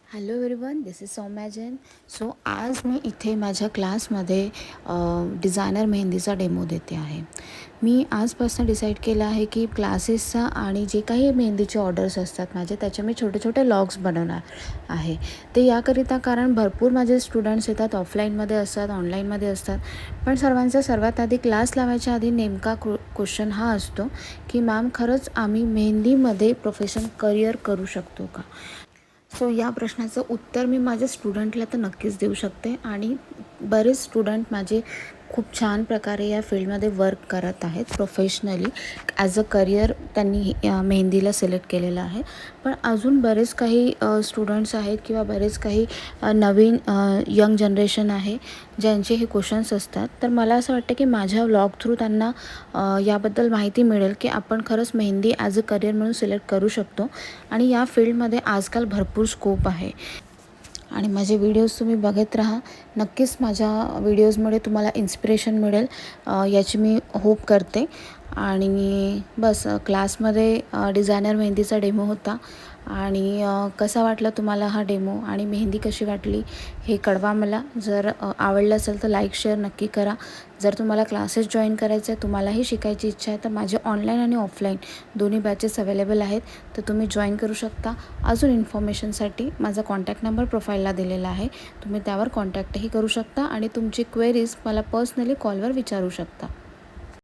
Hello everyone, this is Saumya Jain. So आज मी इथे माझ्या क्लासमध्ये डिझायनर मेहंदीचा डेमो देते आहे. मी आजपासून डिसाईड केलं आहे की क्लासेसचा आणि जे काही मेहंदीचे ऑर्डर्स असतात माझे, त्याचे मी छोटे छोटे लॉग्स बनवणार आहे. ते याकरिता कारण भरपूर माझे स्टुडंट्स येतात, ऑफलाईनमध्ये असतात, ऑनलाईनमध्ये असतात. पण सर्वांचा सर्वात आधी क्लास लावायच्या आधी नेमका क्वेश्चन हा असतो की मॅम, खरंच आम्ही मेहंदीमध्ये प्रोफेशन करिअर करू शकतो का? सो या प्रश्नाचं उत्तर मी माझ्या स्टुडंटला तर नक्कीच देऊ शकते. आणि बरेच स्टुडंट माझे खूप छान प्रकारे या फील्डमध्ये वर्क करत आहेत प्रोफेशनली. ॲज अ करिअर त्यांनी मेहंदीला सिलेक्ट केलेलं आहे. पण अजून बरेच काही स्टुडंट्स आहेत किंवा बरेच काही नवीन यंग जनरेशन आहे ज्यांचे हे क्वेश्चन्स असतात. तर मला असं वाटतं की माझ्या व्लॉग थ्रू त्यांना याबद्दल माहिती मिळेल की आपण खरंच मेहंदी ॲज अ करिअर म्हणून सिलेक्ट करू शकतो. आणि या फील्डमध्ये आजकाल भरपूर स्कोप आहे. आणि माझे व्हिडिओज तुम्ही बघत राहा. नक्कीच माझ्या व्हिडिओजमुळे तुम्हाला इन्स्पिरेशन मिळेल याची मी होप करते. आणि बस क्लासमध्ये डिझायनर मेहंदीचा डेमो होता. आणि कसा वाटला तुम्हाला हा डेमो आणि मेहंदी कशी वाटली हे कळवा मला. जर आवडलं असेल तर लाईक शेअर नक्की करा. जर तुम्हाला क्लासेस जॉईन करायचे आहे, तुम्हालाही शिकायची इच्छा आहे, तर माझे ऑनलाईन आणि ऑफलाईन दोन्ही बॅचेस अवेलेबल आहेत, तर तुम्ही जॉईन करू शकता. अजून इन्फॉर्मेशनसाठी माझा कॉन्टॅक्ट नंबर प्रोफाईलला दिलेला आहे, तुम्ही त्यावर कॉन्टॅक्टही करू शकता आणि तुमची क्वेरीज मला पर्सनली कॉलवर विचारू शकता.